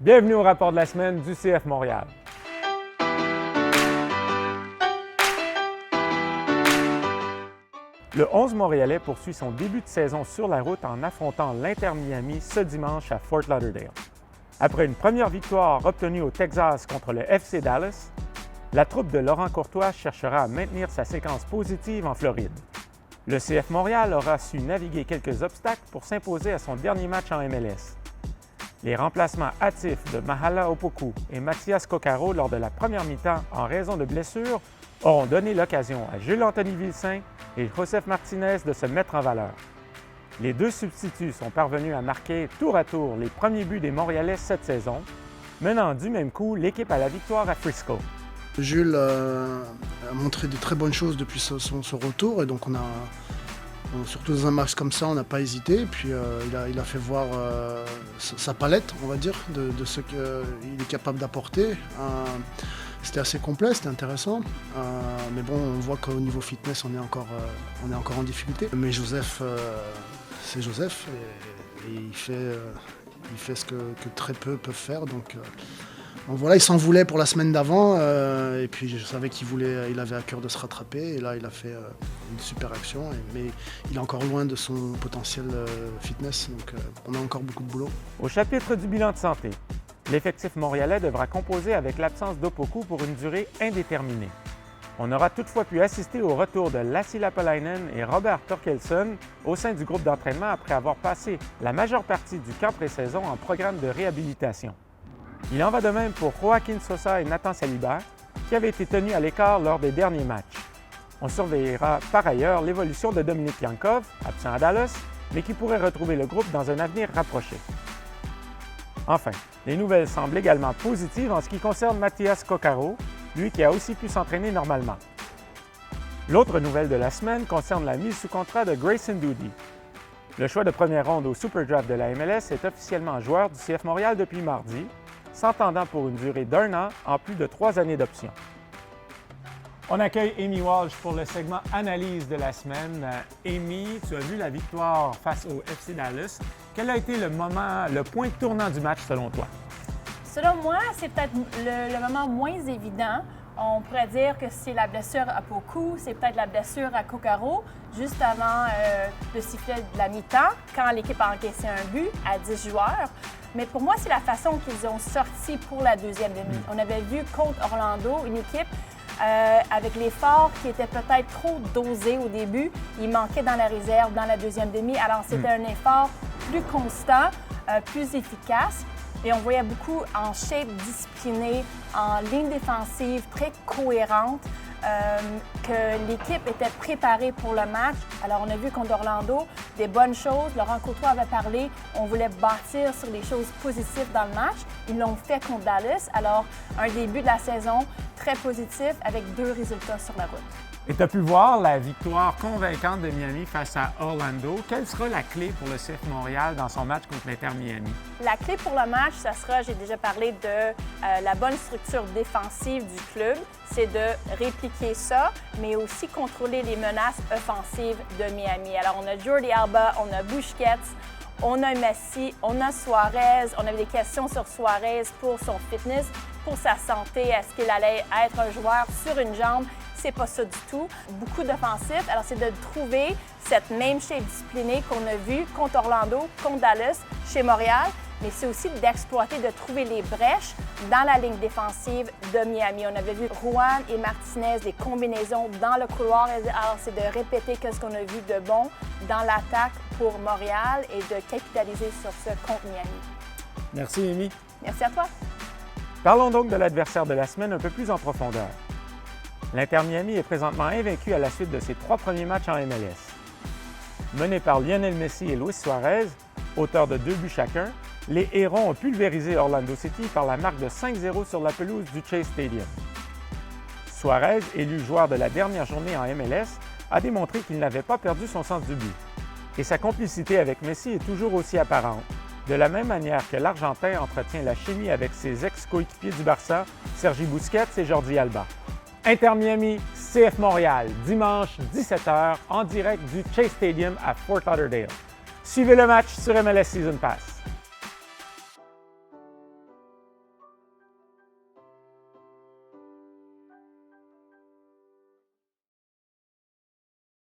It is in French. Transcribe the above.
Bienvenue au rapport de la semaine du CF Montréal. Le 11 Montréalais poursuit son début de saison sur la route en affrontant l'Inter Miami ce dimanche à Fort Lauderdale. Après une première victoire obtenue au Texas contre le FC Dallas, la troupe de Laurent Courtois cherchera à maintenir sa séquence positive en Floride. Le CF Montréal aura su naviguer quelques obstacles pour s'imposer à son dernier match en MLS. Les remplacements hâtifs de Mahala Opoku et Mathias Coccaro lors de la première mi-temps en raison de blessures auront donné l'occasion à Jules-Anthony Vilsain et Joseph Martinez de se mettre en valeur. Les deux substituts sont parvenus à marquer tour à tour les premiers buts des Montréalais cette saison, menant du même coup l'équipe à la victoire à Frisco. Jules a montré de très bonnes choses depuis son retour et donc surtout dans un match comme ça, on n'a pas hésité. Et puis il a fait voir sa palette, on va dire, de ce qu'il est capable d'apporter. C'était assez complet, c'était intéressant. Mais bon, on voit qu'au niveau fitness, on est encore en difficulté. Mais Joseph, c'est Joseph et il fait ce que très peu peuvent faire. Donc voilà, il s'en voulait pour la semaine d'avant et puis je savais il avait à cœur de se rattraper et là il a fait une super action, mais il est encore loin de son potentiel fitness, donc on a encore beaucoup de boulot. Au chapitre du bilan de santé, l'effectif montréalais devra composer avec l'absence d'Opoku pour une durée indéterminée. On aura toutefois pu assister au retour de Lassi Lapalainen et Robert Torkelson au sein du groupe d'entraînement après avoir passé la majeure partie du camp pré-saison en programme de réhabilitation. Il en va de même pour Joaquin Sosa et Nathan Saliba, qui avaient été tenus à l'écart lors des derniers matchs. On surveillera par ailleurs l'évolution de Dominique Yankov, absent à Dallas, mais qui pourrait retrouver le groupe dans un avenir rapproché. Enfin, les nouvelles semblent également positives en ce qui concerne Mathias Coccaro, lui qui a aussi pu s'entraîner normalement. L'autre nouvelle de la semaine concerne la mise sous contrat de Grayson Doody. Le choix de première ronde au Super Draft de la MLS est officiellement joueur du CF Montréal depuis mardi, s'entendant pour une durée d'1 an en plus de 3 années d'option. On accueille Amy Walsh pour le segment Analyse de la semaine. Amy, tu as vu la victoire face au FC Dallas. Quel a été le point tournant du match selon toi? Selon moi, c'est peut-être le moment moins évident. On pourrait dire que c'est la blessure à Opoku, c'est peut-être la blessure à Coccaro, juste avant le sifflet de la mi-temps, quand l'équipe a encaissé un but à 10 joueurs. Mais pour moi, c'est la façon qu'ils ont sorti pour la deuxième demi. On avait vu contre Orlando une équipe avec l'effort qui était peut-être trop dosé au début. Il manquait dans la réserve, dans la deuxième demi. Alors, c'était un effort plus constant, plus efficace. Et on voyait beaucoup en shape disciplinée, en ligne défensive très cohérente, que l'équipe était préparée pour le match. Alors, on a vu contre Orlando des bonnes choses. Laurent Courtois avait parlé, on voulait bâtir sur les choses positives dans le match. Ils l'ont fait contre Dallas. Alors, un début de la saison très positif avec 2 résultats sur la route. Et tu as pu voir la victoire convaincante de Miami face à Orlando. Quelle sera la clé pour le CF Montréal dans son match contre l'Inter Miami? La clé pour le match, ça sera, j'ai déjà parlé de la bonne structure défensive du club. C'est de répliquer ça, mais aussi contrôler les menaces offensives de Miami. Alors, on a Jordi Alba, on a Busquets, on a Messi, on a Suarez. On avait des questions sur Suarez pour son fitness, pour sa santé. Est-ce qu'il allait être un joueur sur une jambe? C'est pas ça du tout. Beaucoup d'offensifs. Alors, c'est de trouver cette même shape disciplinée qu'on a vue contre Orlando, contre Dallas, chez Montréal, mais c'est aussi d'exploiter, de trouver les brèches dans la ligne défensive de Miami. On avait vu Juan et Martinez, des combinaisons dans le couloir. Alors, c'est de répéter ce qu'on a vu de bon dans l'attaque pour Montréal et de capitaliser sur ce contre Miami. Merci, Amy. Merci à toi. Parlons donc de l'adversaire de la semaine un peu plus en profondeur. L'Inter Miami est présentement invaincu à la suite de ses 3 premiers matchs en MLS. Menés par Lionel Messi et Luis Suarez, auteurs de 2 buts chacun, les Hérons ont pulvérisé Orlando City par la marque de 5-0 sur la pelouse du Chase Stadium. Suarez, élu joueur de la dernière journée en MLS, a démontré qu'il n'avait pas perdu son sens du but. Et sa complicité avec Messi est toujours aussi apparente, de la même manière que l'Argentin entretient la chimie avec ses ex-coéquipiers du Barça, Sergi Busquets et Jordi Alba. Inter Miami, CF Montréal, dimanche 17h en direct du Chase Stadium à Fort Lauderdale. Suivez le match sur MLS Season Pass.